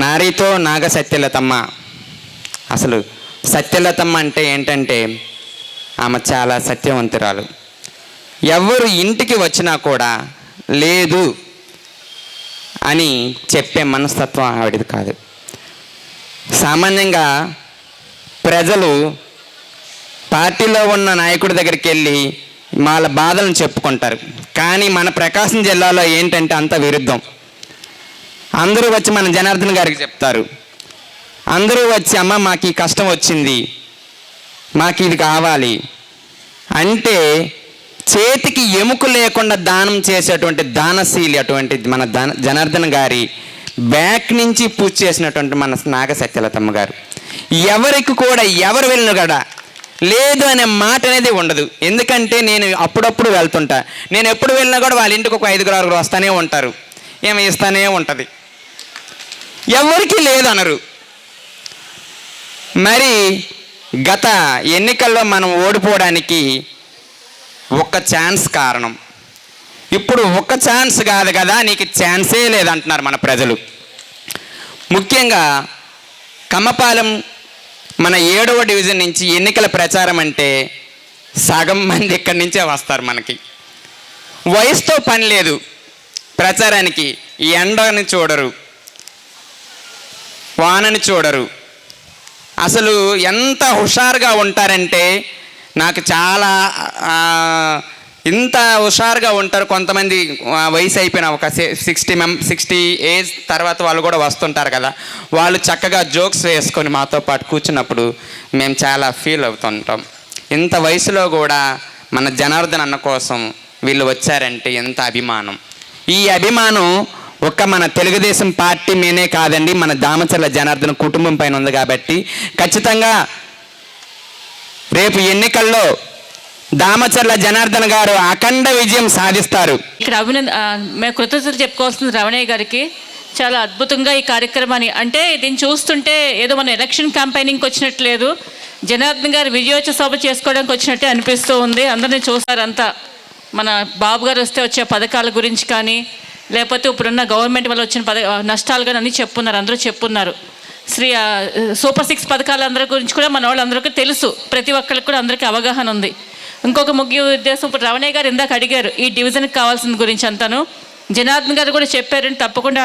నారితో నాగసత్యలతమ్మ, అసలు సత్యలతమ్మ అంటే ఏంటంటే ఆమె చాలా సత్యవంతురాలు. ఎవరు ఇంటికి వచ్చినా కూడా లేదు అని చెప్పే మనస్తత్వం ఆవిడది కాదు. సామాన్యంగా ప్రజలు పార్టీలో ఉన్న నాయకుడి దగ్గరికి వెళ్ళి వాళ్ళ బాధలను చెప్పుకుంటారు. కానీ మన ప్రకాశం జిల్లాలో ఏంటంటే అంత విరుద్ధం. అందరూ వచ్చి మన జనార్దన్ గారికి చెప్తారు. అందరూ వచ్చి అమ్మ మాకు ఈ కష్టం వచ్చింది, మాకు ఇది కావాలి అంటే చేతికి ఎముక లేకుండా దానం చేసేటువంటి దానశీలి అటువంటి మన జనార్దన్ గారి బ్యాక్ నుంచి పూజ చేసినటువంటి మన నాగ సత్యలతమ్మ గారు. ఎవరికి కూడా ఎవరు వెళ్ళిన కూడా లేదు అనే మాట అనేది ఉండదు. ఎందుకంటే నేను అప్పుడప్పుడు వెళ్తుంటా, నేను ఎప్పుడు వెళ్ళినా కూడా వాళ్ళ ఇంటికి ఒక 5-6 వస్తూనే ఉంటారు, ఏమి ఇస్తూనే ఉంటుంది, ఎవరికి లేదనరు. మరి గత ఎన్నికల్లో మనం ఓడిపోవడానికి ఒక్క ఛాన్స్ కారణం. ఇప్పుడు ఒక్క ఛాన్స్ కాదు కదా, నీకు ఛాన్సే లేదంటున్నారు మన ప్రజలు. ముఖ్యంగా కమ్మపాలెం మన 7వ డివిజన్ నుంచి ఎన్నికల ప్రచారం అంటే సగం మంది ఇక్కడి నుంచే వస్తారు. మనకి వయసుతో పని లేదు, ప్రచారానికి ఎండని చూడరు, వానని చూడరు. అసలు ఎంత హుషారుగా ఉంటారంటే నాకు చాలా ఇంత హుషారుగా ఉంటారు. కొంతమంది వయసు అయిపోయిన ఒక 60 ఏజ్ తర్వాత వాళ్ళు కూడా వస్తుంటారు కదా, వాళ్ళు చక్కగా జోక్స్ వేసుకొని మాతో పాటు కూర్చున్నప్పుడు మేము చాలా ఫీల్ అవుతుంటాం. ఇంత వయసులో కూడా మన జనార్దన్ అన్న కోసం వీళ్ళు వచ్చారంటే ఎంత అభిమానం. ఈ అభిమానం ఒక్క మన తెలుగుదేశం పార్టీ మీనే కాదండి, మన దామచర్ల జనార్దన్ కుటుంబం పైన ఉంది. కాబట్టి ఖచ్చితంగా రేపు ఎన్నికల్లో దామచర్ల జనార్దన్ గారు అఖండ విజయం సాధిస్తారు. ఇక్కడ మేము కృతజ్ఞతలు చెప్పుకోవాల్సింది రమణయ్య గారికి. చాలా అద్భుతంగా ఈ కార్యక్రమాన్ని, అంటే దీన్ని చూస్తుంటే ఏదో మన ఎలక్షన్ క్యాంపెయినింగ్కి వచ్చినట్టు లేదు, జనార్దన్ గారు విజయోత్సవ సభ చేసుకోవడానికి వచ్చినట్టే అనిపిస్తూ ఉంది. అందరినీ చూసారంతా మన బాబు గారు వస్తే వచ్చే పథకాల గురించి కానీ, లేకపోతే ఇప్పుడున్న గవర్నమెంట్ వల్ల వచ్చిన నష్టాలు కానీ అన్నీ చెప్పున్నారు, అందరూ చెప్పున్నారు. సూపర్ 6 పథకాల అందరి గురించి కూడా మన వాళ్ళందరికీ తెలుసు, ప్రతి ఒక్కరికి కూడా అందరికీ అవగాహన ఉంది. ఇంకొక ముఖ్య ఉద్దేశం, ఇప్పుడు రమణయ్య గారు ఇందాక అడిగారు ఈ డివిజన్కి కావాల్సిన గురించి అంతాను, జనార్దన్ గారు కూడా చెప్పారండి. తప్పకుండా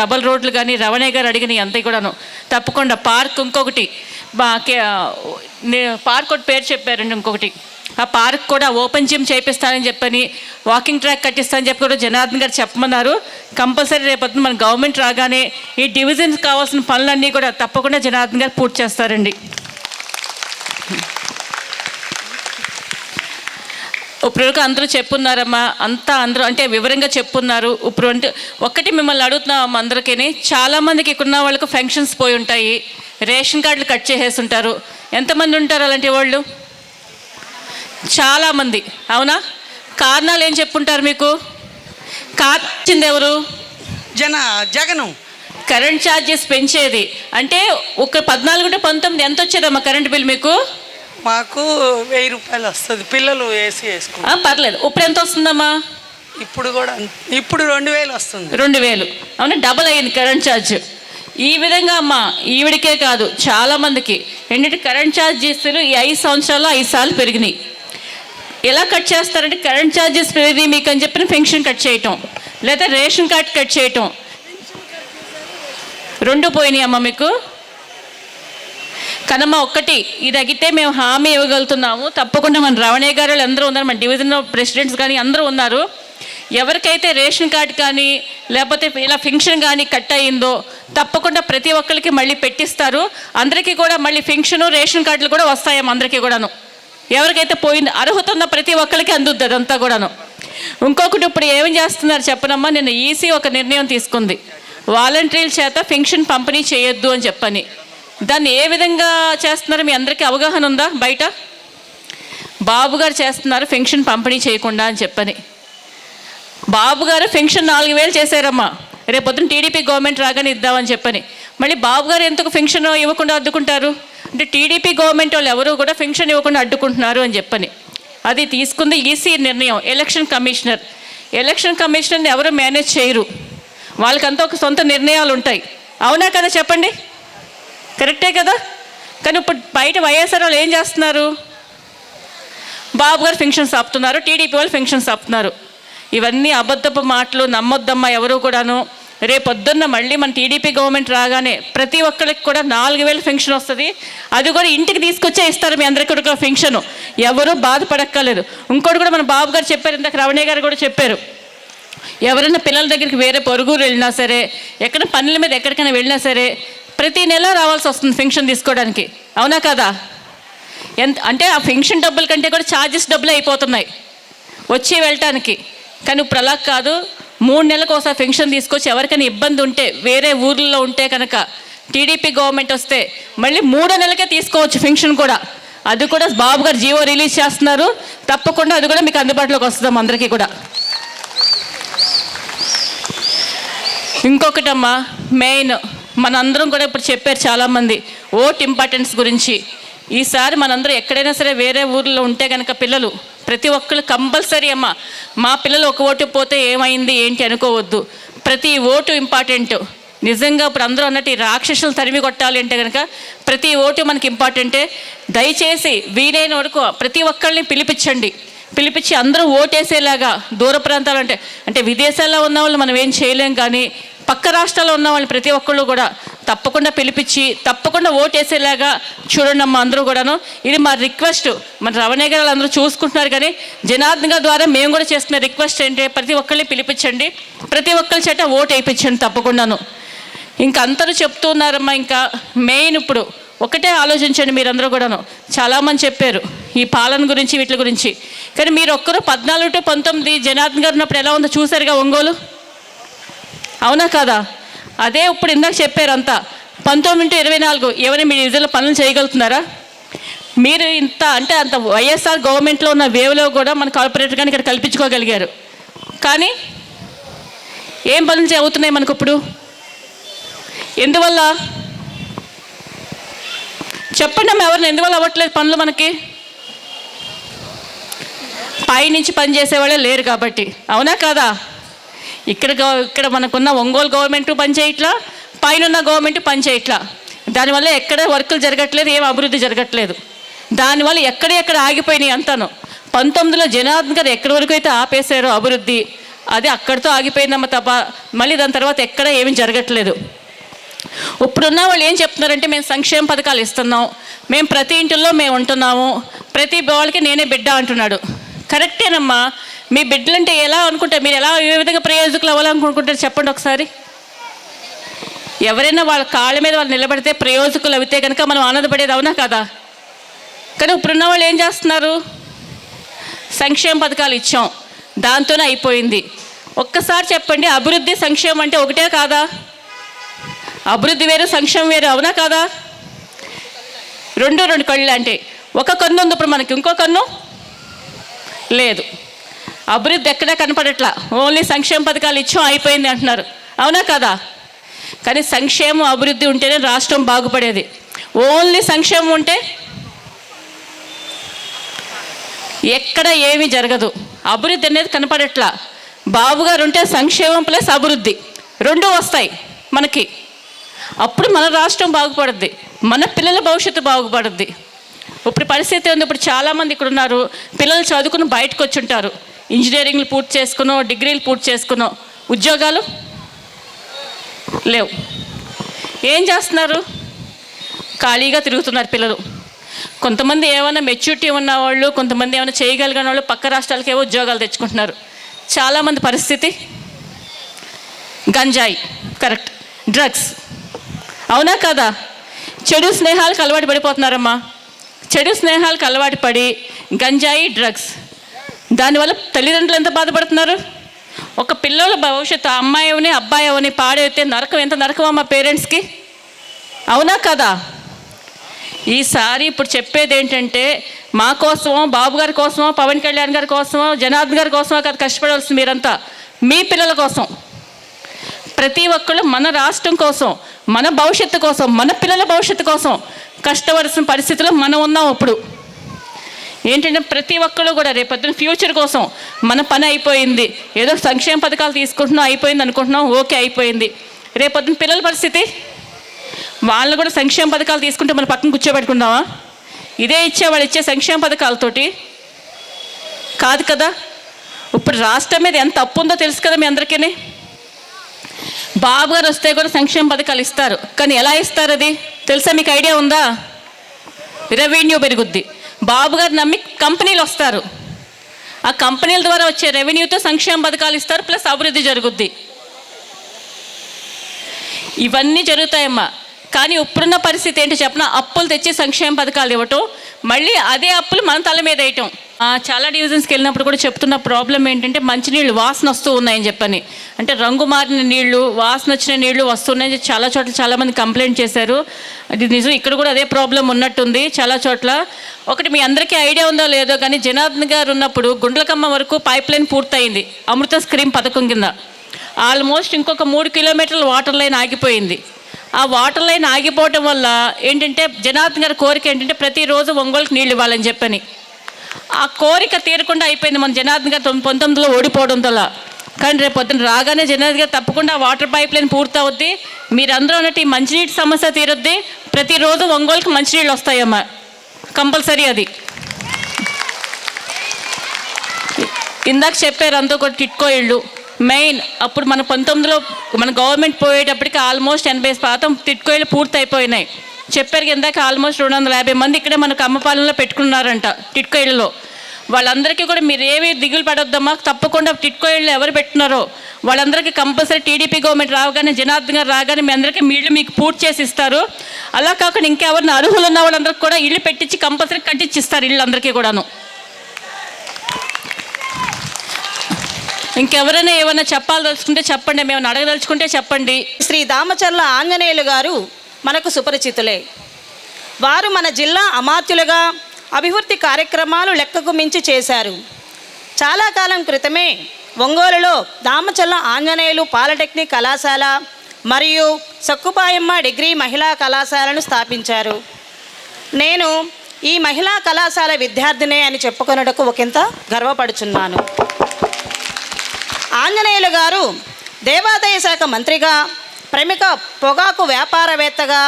డబల్ రోడ్లు కానీ రమణయ్య గారు అడిగినవి అంతే కూడాను తప్పకుండా. పార్క్ ఇంకొకటి పార్క్ ఒకటి పేరు చెప్పారండి, ఇంకొకటి ఆ పార్క్ కూడా ఓపెన్ జిమ్ చేపిస్తానని చెప్పని, వాకింగ్ ట్రాక్ కట్టిస్తానని చెప్పి కూడా జనార్దన్ గారు చెప్పమన్నారు. కంపల్సరీ రేపొద్దున మన గవర్నమెంట్ రాగానే ఈ డివిజన్కి కావాల్సిన పనులన్నీ కూడా తప్పకుండా జనార్దన్ గారు పూర్తి చేస్తారండి. ఇప్పుడు అందరూ చెప్పున్నారమ్మా, అందరూ అంటే వివరంగా చెప్పున్నారు. ఇప్పుడు అంటే ఒక్కటి మిమ్మల్ని అడుగుతున్నాం అందరికీ, చాలామందికి ఇక్కడున్న వాళ్ళకు ఫంక్షన్స్ పోయి ఉంటాయి, రేషన్ కార్డులు కట్ చేసేసి ఉంటారు. ఎంతమంది ఉంటారు అలాంటి వాళ్ళు? చాలామంది, అవునా? కారణాలు ఏం చెప్పుంటారు మీకు? వచ్చింది ఎవరు? జగను కరెంట్ ఛార్జెస్ పెంచేది. అంటే ఒక 14 to 19 ఎంత వచ్చేదమ్మా కరెంట్ బిల్ మీకు? మాకు 1000 రూపాయలు వస్తుంది, పిల్లలు ఏసీ వేసుకుంటాం. పర్లేదు. ఇప్పుడు ఎంత వస్తుందమ్మా? ఇప్పుడు 2000 వస్తుంది. 2000, అవునా? డబల్ అయ్యింది కరెంట్ ఛార్జ్. ఈ విధంగా అమ్మా ఈవిడికే కాదు చాలామందికి ఏంటంటే కరెంట్ ఛార్జెస్లు ఈ 5 సంవత్సరాల్లో 5 సార్లు పెరిగినాయి. ఎలా కట్ చేస్తారంటే కరెంట్ ఛార్జెస్ పెరిగినాయి మీకు అని చెప్పిన పెన్షన్ కట్ చేయటం, లేదా రేషన్ కార్డ్ కట్ చేయటం, 2 పోయినాయి అమ్మ మీకు. కనమ్మ ఒక్కటి ఇది అగితే మేము హామీ ఇవ్వగలుగుతున్నాము, తప్పకుండా మన రమణయ్య గారు అందరూ ఉన్నారు, మన డివిజన్ ప్రెసిడెంట్స్ కానీ అందరూ ఉన్నారు. ఎవరికైతే రేషన్ కార్డు కానీ లేకపోతే ఇలా ఫంక్షన్ కానీ కట్ అయ్యిందో తప్పకుండా ప్రతి ఒక్కరికి మళ్ళీ పెట్టిస్తారు. అందరికీ కూడా మళ్ళీ ఫంక్షను రేషన్ కార్డులు కూడా వస్తాయమ్మ అందరికీ కూడాను. ఎవరికైతే పోయింది అర్హత ఉందో ప్రతి ఒక్కరికి అందుద్ది అదంతా కూడాను. ఇంకొకటి ఇప్పుడు ఏం చేస్తున్నారు చెప్పనమ్మా, నిన్న ఈసీ ఒక నిర్ణయం తీసుకుంది, వాలంటీర్ల చేత ఫంక్షన్ పంపిణీ చేయొద్దు అని చెప్పని. దాన్ని ఏ విధంగా చేస్తున్నారో మీ అందరికీ అవగాహన ఉందా? బయట బాబు గారు చేస్తున్నారు ఫంక్షన్ పంపిణీ చేయకుండా అని చెప్పని. బాబు గారు ఫంక్షన్ 4000 చేశారమ్మా, రేపొద్దున టీడీపీ గవర్నమెంట్ రాగానే ఇద్దామని చెప్పని. మళ్ళీ బాబు గారు ఎందుకు ఫంక్షన్ ఇవ్వకుండా అడ్డుకుంటారు అంటే టీడీపీ గవర్నమెంట్ వాళ్ళు ఎవరు కూడా ఫంక్షన్ ఇవ్వకుండా అడ్డుకుంటున్నారు అని చెప్పని. అది తీసుకుంది ఈసీ నిర్ణయం. ఎలక్షన్ కమిషనర్ని ఎవరు మేనేజ్ చేయరు, వాళ్ళకంతా ఒక సొంత నిర్ణయాలు ఉంటాయి. అవునా కదా చెప్పండి? కరెక్టే కదా? కానీ ఇప్పుడు బయట వైఎస్ఆర్ వాళ్ళు ఏం చేస్తున్నారు, బాబు గారు ఫంక్షన్స్ ఆపుతున్నారు, టీడీపీ వాళ్ళు ఫంక్షన్స్ ఆపుతున్నారు. ఇవన్నీ అబద్ధపు మాటలు, నమ్మొద్దమ్మా ఎవరు కూడాను. రేపొద్దున్న మళ్ళీ మన టీడీపీ గవర్నమెంట్ రాగానే ప్రతి ఒక్కరికి కూడా 4,000 ఫెన్షన్ వస్తుంది. అది కూడా ఇంటికి తీసుకొచ్చే ఇస్తారు మీ అందరికీ కూడా ఫెన్షన్. ఎవరు బాధపడక్కర్లేదు. ఇంకోటి కూడా మన బాబు గారు చెప్పారు, ఇందాక రమణయ్య గారు కూడా చెప్పారు, ఎవరైనా పిల్లల దగ్గరికి వేరే పొరుగురు వెళ్ళినా సరే, ఎక్కడ పనుల మీద ఎక్కడికైనా వెళ్ళినా సరే ప్రతి నెల రావాల్సి వస్తుంది ఫెన్షన్ తీసుకోవడానికి. అవునా కదా? అంటే ఆ ఫెన్షన్ డబ్బుల కంటే కూడా ఛార్జెస్ డబ్బులు అయిపోతున్నాయి వచ్చి వెళ్ళటానికి. కానీ ఇప్పుడు అలా కాదు, 3 నెలలకు ఒకసారి ఫెన్షన్ తీసుకొచ్చి ఎవరికైనా ఇబ్బంది ఉంటే వేరే ఊర్లలో ఉంటే కనుక టీడీపీ గవర్నమెంట్ వస్తే మళ్ళీ 3 నెలలకే తీసుకోవచ్చు ఫెన్షన్ కూడా. అది కూడా బాబు గారు జీవో రిలీజ్ చేస్తున్నారు. తప్పకుండా అది కూడా మీకు అందుబాటులోకి వస్తుందాం అందరికీ కూడా. ఇంకొకటమ్మా, మెయిన్ మనందరం కూడా ఇప్పుడు చెప్పారు చాలామంది ఓట్ ఇంపార్టెన్స్ గురించి. ఈసారి మనందరం ఎక్కడైనా సరే వేరే ఊర్లో ఉంటే కనుక పిల్లలు ప్రతి ఒక్కరు కంపల్సరీ అమ్మ, మా పిల్లలు ఒక ఓటు పోతే ఏమైంది ఏంటి అనుకోవద్దు. ప్రతి ఓటు ఇంపార్టెంట్. నిజంగా ఇప్పుడు అందరూ అన్నట్టు ఈ రాక్షసులు తరిమి కొట్టాలి అంటే కనుక ప్రతి ఓటు మనకి ఇంపార్టెంటే. దయచేసి వీలైన వరకు ప్రతి ఒక్కరిని పిలిపించి అందరూ ఓటేసేలాగా. దూర ప్రాంతాలు అంటే విదేశాల్లో ఉన్న వాళ్ళు మనం ఏం చేయలేం, కానీ పక్క రాష్ట్రాల్లో ఉన్న వాళ్ళు ప్రతి ఒక్కళ్ళు కూడా తప్పకుండా పిలిపించి తప్పకుండా ఓటేసేలాగా చూడండి అమ్మ అందరూ కూడాను. ఇది మా రిక్వెస్ట్. మన రమణయ్య గారు అందరూ చూసుకుంటున్నారు, కానీ జనార్దన్ గారి ద్వారా మేము కూడా చేస్తున్న రిక్వెస్ట్ ఏంటంటే ప్రతి ఒక్కరిని పిలిపించండి, ప్రతి ఒక్కరి చేత ఓటు వేయించండి తప్పకుండాను. ఇంకా అందరూ చెప్తున్నారమ్మా. ఇంకా మెయిన్ ఇప్పుడు ఒకటే ఆలోచించండి మీరందరూ కూడాను. చాలామంది చెప్పారు ఈ పాలన గురించి వీటి గురించి, కానీ మీరు ఒక్కరు 14 to 19 జనార్దన్ గారు ఉన్నప్పుడు ఎలా ఉందో చూసారుగా ఒంగోలు. అవునా కదా? అదే ఇప్పుడు ఇందాక చెప్పారు అంతా 19 to 24 ఎవరైనా మీ నిజంలో పనులు చేయగలుగుతున్నారా? మీరు ఇంత అంటే అంత వైఎస్ఆర్ గవర్నమెంట్లో ఉన్న వేవ్లో కూడా మన కార్పొరేటర్ కానీ ఇక్కడ కల్పించుకోగలిగారు, కానీ ఏం పనులు అవుతున్నాయి మనకు ఇప్పుడు? ఎందువల్ల చెప్పండి అమ్మ, ఎవరిని ఎందువల్ల అవ్వట్లేదు పనులు మనకి? పైనుంచి పని చేసేవాళ్ళే లేరు కాబట్టి. అవునా కాదా? ఇక్కడ మనకున్న ఒంగోలు గవర్నమెంట్ పని చేయట్లా, పైన గవర్నమెంట్ పని చేయట్లా. దానివల్ల ఎక్కడ వర్కులు జరగట్లేదు, ఏం అభివృద్ధి జరగట్లేదు. దానివల్ల ఎక్కడ ఆగిపోయినాయి అంతాను. 19లో జనార్దన్ గారు ఎక్కడి వరకు అయితే ఆపేశారో అభివృద్ధి, అది అక్కడితో ఆగిపోయిందమ్మ తప్ప మళ్ళీ దాని తర్వాత ఎక్కడ ఏమీ జరగట్లేదు. ఇప్పుడున్న వాళ్ళు ఏం చెప్తున్నారంటే మేము సంక్షేమ పథకాలు ఇస్తున్నాం, మేము ప్రతి ఇంటిల్లో మేము ఉంటున్నాము, ప్రతి వాళ్ళకి నేనే బిడ్డ అంటున్నాడు. కరెక్టేనమ్మా. మీ బిడ్డలంటే ఎలా అనుకుంటారు? మీరు ఎలా ఏ విధంగా ప్రయోజకులు అవ్వాలనుకుంటారు చెప్పండి ఒకసారి. ఎవరైనా వాళ్ళ కాళ్ళ మీద వాళ్ళు నిలబడితే ప్రయోజకులు అయితే కనుక మనం ఆనందపడేది. అవునా కదా? కానీ ఇప్పుడున్న వాళ్ళు ఏం చేస్తున్నారు? సంక్షేమ పథకాలు ఇచ్చాం, దాంతోనే అయిపోయింది. ఒక్కసారి చెప్పండి, అభివృద్ధి సంక్షేమం అంటే ఒకటే కాదా? అభివృద్ధి వేరు, సంక్షేమం వేరు. అవునా కాదా? రెండు కళ్ళు అంటే ఒక కన్ను ఉంది ఇప్పుడు మనకి, ఇంకో కన్ను లేదు. అభివృద్ధి ఎక్కడా కనపడట్లా. ఓన్లీ సంక్షేమ పథకాలు ఇచ్చాం అయిపోయింది అంటున్నారు. అవునా కదా? కానీ సంక్షేమం అభివృద్ధి ఉంటేనే రాష్ట్రం బాగుపడేది. ఓన్లీ సంక్షేమం ఉంటే ఎక్కడ ఏమీ జరగదు. అభివృద్ధి అనేది కనపడట్లా. బాబు గారు ఉంటే సంక్షేమం ప్లస్ అభివృద్ధి 2 వస్తాయి మనకి. అప్పుడు మన రాష్ట్రం బాగుపడుద్ది, మన పిల్లల భవిష్యత్తు బాగుపడుద్ది. ఇప్పుడు పరిస్థితి ఉంది, ఇప్పుడు చాలామంది ఇక్కడ ఉన్నారు, పిల్లలు చదువుకుని బయటకు వచ్చి ఉంటారు, ఇంజనీరింగ్లు పూర్తి చేసుకునో డిగ్రీలు పూర్తి చేసుకునో, ఉద్యోగాలు లేవు. ఏం చేస్తున్నారు? ఖాళీగా తిరుగుతున్నారు పిల్లలు. కొంతమంది ఏమైనా మెచ్యూరిటీ ఉన్నవాళ్ళు, కొంతమంది ఏమైనా చేయగలిగిన వాళ్ళు పక్క రాష్ట్రాలకి ఏవో ఉద్యోగాలు తెచ్చుకుంటున్నారు. చాలామంది పరిస్థితి గంజాయి, కరెక్ట్, డ్రగ్స్. అవునా కదా? చెడు స్నేహాలకు అలవాటు పడిపోతున్నారమ్మా. చెడు స్నేహాలకు అలవాటు పడి గంజాయి, డ్రగ్స్, దానివల్ల తల్లిదండ్రులు ఎంత బాధపడుతున్నారు? ఒక పిల్లల భవిష్యత్తు అమ్మాయి అవని అబ్బాయి అవని పాడైతే నరకం, ఎంత నరకం అమ్మ పేరెంట్స్కి. అవునా కదా? ఈసారి ఇప్పుడు చెప్పేది ఏంటంటే మా కోసమో, బాబు గారి కోసమో, పవన్ కళ్యాణ్ గారి కోసమో, జనార్దన్ గారి కోసమో కాదు కష్టపడవలసింది మీరంతా, మీ పిల్లల కోసం. ప్రతి ఒక్కళ్ళు మన రాష్ట్రం కోసం, మన భవిష్యత్తు కోసం, మన పిల్లల భవిష్యత్తు కోసం కష్టపడాల్సిన పరిస్థితిలో మనం ఉన్నాం. ఇప్పుడు ఏంటంటే ప్రతి ఒక్కళ్ళు కూడా రేపొద్దున ఫ్యూచర్ కోసం మన పని అయిపోయింది, ఏదో సంక్షేమ పథకాలు తీసుకుంటున్నాం అయిపోయింది అనుకుంటున్నాం, ఓకే అయిపోయింది. రేపొద్దున పిల్లల పరిస్థితి, వాళ్ళు కూడా సంక్షేమ పథకాలు తీసుకుంటే మన పక్కన కూర్చోబెట్టుకుందామా? ఇదే వాళ్ళు ఇచ్చే సంక్షేమ పథకాలతోటి కాదు కదా. ఇప్పుడు రాష్ట్రం మీద ఎంత అప్పు ఉందో తెలుసు కదా మీ అందరికీ. బాబు గారు వస్తే కూడా సంక్షేమ పథకాలు ఇస్తారు, కానీ ఎలా ఇస్తారు అది తెలుసా? మీకు ఐడియా ఉందా? రెవెన్యూ పెరుగుద్ది. బాబు గారు నమ్మి కంపెనీలు వస్తారు, ఆ కంపెనీల ద్వారా వచ్చే రెవెన్యూతో సంక్షేమ పథకాలు ఇస్తారు, ప్లస్ అభివృద్ధి జరుగుద్ది. ఇవన్నీ జరుగుతాయమ్మా. కానీ ఇప్పుడున్న పరిస్థితి ఏంటి చెప్పిన? అప్పులు తెచ్చి సంక్షేమ పథకాలు ఇవ్వటం, మళ్ళీ అదే అప్పులు మన తల మీద వేయటం. చాలా డివిజన్స్కి వెళ్ళినప్పుడు కూడా చెప్తున్న ప్రాబ్లం ఏంటంటే మంచినీళ్ళు వాసన వస్తూ ఉన్నాయని చెప్పని. అంటే రంగు మారిన నీళ్లు, వాసన వచ్చిన నీళ్లు వస్తున్నాయని చాలా చోట్ల చాలామంది కంప్లైంట్ చేశారు. అది నిజం, ఇక్కడ కూడా అదే ప్రాబ్లం ఉన్నట్టుంది చాలా చోట్ల. ఒకటి మీ అందరికీ ఐడియా ఉందో లేదో కానీ జనార్దన్ గారు ఉన్నప్పుడు గుండ్లకమ్మ వరకు పైప్ లైన్ పూర్తయింది అమృత స్కీమ్ పథకం కింద. ఆల్మోస్ట్ ఇంకొక 3 కిలోమీటర్ల వాటర్ లైన్ ఆగిపోయింది. ఆ వాటర్ లైన్ ఆగిపోవటం వల్ల ఏంటంటే జనార్దన్ గారి కోరిక ఏంటంటే ప్రతిరోజు ఒంగోలుకి నీళ్ళు ఇవ్వాలని చెప్పని. ఆ కోరిక తీరకుండా అయిపోయింది మన జనార్దన్ గారు 19లో ఓడిపోవడంతో. కానీ రేపు పొద్దున రాగానే జనార్దన్ గారు తప్పకుండా వాటర్ పైప్ లైన్ పూర్తవుద్ది, మీరందరూ అన్నట్టు ఈ మంచినీటి సమస్య తీరుద్ది, ప్రతిరోజు ఒంగోలుకి మంచినీళ్ళు వస్తాయమ్మా, కంపల్సరీ. అది ఇందాక చెప్పారు అంతా కూడా టిట్కో ఇళ్ళు మెయిన్. అప్పుడు మన 19లో మన గవర్నమెంట్ పోయేటప్పటికి ఆల్మోస్ట్ 80% టిట్కో ఇళ్ళు పూర్తి అయిపోయినాయి. చెప్పారు ఇందాక ఆల్మోస్ట్ 250 మంది ఇక్కడే మనకు అమ్మపాలెంలో పెట్టుకున్నారంట టిట్కో ఇళ్ళలో. వాళ్ళందరికీ కూడా మీరు ఏమీ దిగులు పడొద్దమ్మా, తప్పకుండా టిట్కో ఇళ్ళు ఎవరు పెట్టినారో వాళ్ళందరికీ కంపల్సరీ టీడీపీ గవర్నమెంట్ రాగానే జనార్దన్ గారు రాగానే మీ అందరికీ ఇళ్ళు మీకు పూర్తి చేసి ఇస్తారు. అలా కాకుండా ఇంకెవరిని అర్హులు ఉన్న వాళ్ళందరికీ కూడా ఇళ్ళు పెట్టించి కంపల్సరీ కట్టించి ఇస్తారు ఇళ్ళు అందరికీ కూడాను. ఇంకెవరైనా ఏమైనా చెప్పాలదలుచుకుంటే చెప్పండి, మేము అడగదలుచుకుంటే చెప్పండి. శ్రీ దామచర్ల ఆంజనేయులు గారు మనకు సుపరిచితులే. వారు మన జిల్లా అమాత్యులుగా అభివృద్ధి కార్యక్రమాలు లెక్కకు మించి చేశారు. చాలా కాలం క్రితమే ఒంగోలులో దామచర్ల ఆంజనేయులు పాలిటెక్నిక్ కళాశాల మరియు సక్కుపాయమ్మ డిగ్రీ మహిళా కళాశాలను స్థాపించారు. నేను ఈ మహిళా కళాశాల విద్యార్థినే అని చెప్పుకొనుటకు ఒకంత గర్వపడుచున్నాను. ఆంజనేయులు గారు దేవాదాయ శాఖ మంత్రిగా, ప్రముఖ పొగాకు వ్యాపారవేత్తగా,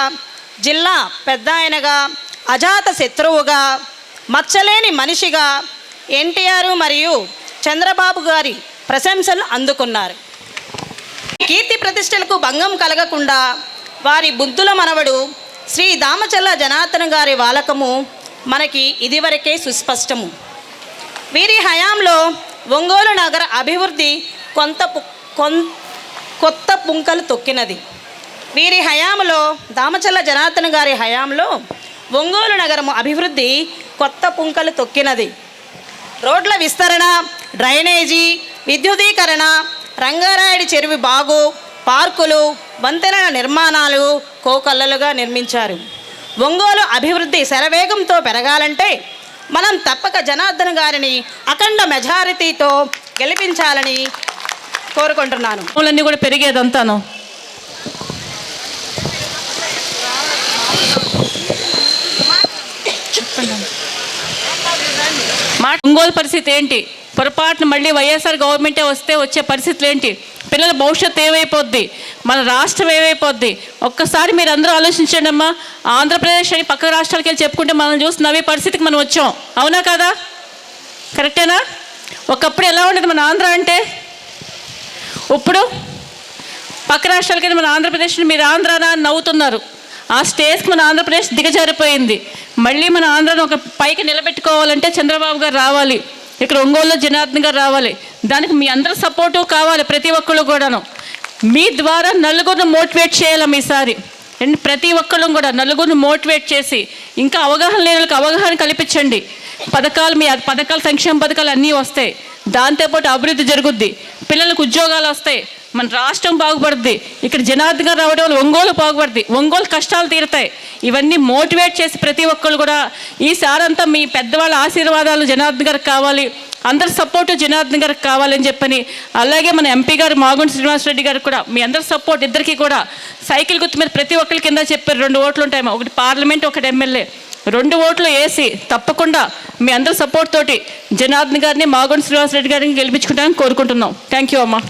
జిల్లా పెద్ద ఆయనగా, అజాత శత్రువుగా, మచ్చలేని మనిషిగా ఎన్టీఆర్ మరియు చంద్రబాబు గారి ప్రశంసలు అందుకున్నారు. కీర్తి ప్రతిష్టలకు భంగం కలగకుండా వారి బుద్ధుల మనవడు శ్రీ దామచర్ల జనార్దన్ గారి వాలకము మనకి ఇదివరకే సుస్పష్టము. వీరి హయాంలో ఒంగోలు నగర అభివృద్ధి కొత్త పుంకలు తొక్కినది. వీరి హయాంలో దామచర్ల జనార్దన్ గారి హయాంలో ఒంగోలు నగరము అభివృద్ధి కొత్త పుంకలు తొక్కినది. రోడ్ల విస్తరణ, డ్రైనేజీ, విద్యుదీకరణ, రంగారాయుడి చెరువు బాగు, పార్కులు, వంతెనల నిర్మాణాలు కోకల్లలుగా నిర్మించారు. ఒంగోలు అభివృద్ధి శరవేగంతో పెరగాలంటే మనం తప్పక జనార్దన్ గారిని అఖండ మెజారిటీతో గెలిపించాలని కోరుకుంటున్నాను. అన్నీ కూడా పెరిగేదంతాను. ఒంగోలు పరిస్థితి ఏంటి? పొరపాటున మళ్ళీ వైఎస్ఆర్ గవర్నమెంటే వస్తే వచ్చే పరిస్థితులు ఏంటి? పిల్లల భవిష్యత్తు ఏమైపోద్ది? మన రాష్ట్రం ఏమైపోద్ది? ఒక్కసారి మీరు అందరూ ఆలోచించండి అమ్మా. ఆంధ్రప్రదేశ్ అని పక్క రాష్ట్రాలకి వెళ్ళి చెప్పుకుంటే మనం చూసి నవ్వే పరిస్థితికి మనం వచ్చాం. అవునా కదా? కరెక్టేనా? ఒకప్పుడు ఎలా ఉండేది మన ఆంధ్ర అంటే? ఇప్పుడు పక్క రాష్ట్రాలకి వెళ్ళి మన ఆంధ్రప్రదేశ్ని మీరు ఆంధ్రానా అని నవ్వుతున్నారు. ఆ స్టేజ్కి మన ఆంధ్రప్రదేశ్ దిగజారిపోయింది. మళ్ళీ మన ఆంధ్రాను ఒక పైకి నిలబెట్టుకోవాలంటే చంద్రబాబు గారు రావాలి, ఇక్కడ ఒంగోలులో జనార్దన్ గారు రావాలి. దానికి మీ అందరి సపోర్టు కావాలి, ప్రతి ఒక్కళ్ళు కూడాను. మీ ద్వారా నలుగురిని మోటివేట్ చేయాలి ఈసారి. అండ్ ప్రతి ఒక్కళ్ళు కూడా నలుగురిని మోటివేట్ చేసి ఇంకా అవగాహన లేని వాళ్ళకి అవగాహన కల్పించండి. పథకాలు, మీ పథకాలు, సంక్షేమ పథకాలు అన్నీ వస్తాయి. దాంతోపాటు అభివృద్ధి జరుగుద్ది, పిల్లలకు ఉద్యోగాలు వస్తాయి, మన రాష్ట్రం బాగుపడుద్ది. ఇక్కడ జనార్దన్ గారు రావడం వల్ల ఒంగోలు బాగుపడుద్ది, ఒంగోలు కష్టాలు తీరుతాయి. ఇవన్నీ మోటివేట్ చేసి ప్రతి ఒక్కళ్ళు కూడా ఈసారంతా మీ పెద్దవాళ్ళ ఆశీర్వాదాలు జనార్దన్ గారికి కావాలి, అందరి సపోర్టు జనార్దన్ గారికి కావాలని చెప్పని. అలాగే మన ఎంపీ గారు మాగుంట శ్రీనివాసరెడ్డి గారికి కూడా మీ అందరి సపోర్ట్, ఇద్దరికి కూడా సైకిల్ గుర్తు మీద ప్రతి ఒక్కరి కింద చెప్పారు 2 ఓట్లు ఉంటాయి, ఒకటి పార్లమెంట్, ఒకటి ఎమ్మెల్యే. 2 ఓట్లు వేసి తప్పకుండా మీ అందరి సపోర్ట్ తోటి జనార్దన్ గారిని, మాగుంట శ్రీనివాసరెడ్డి గారిని గెలిపించుకుంటానని కోరుకుంటున్నాం. థ్యాంక్ యూ అమ్మా.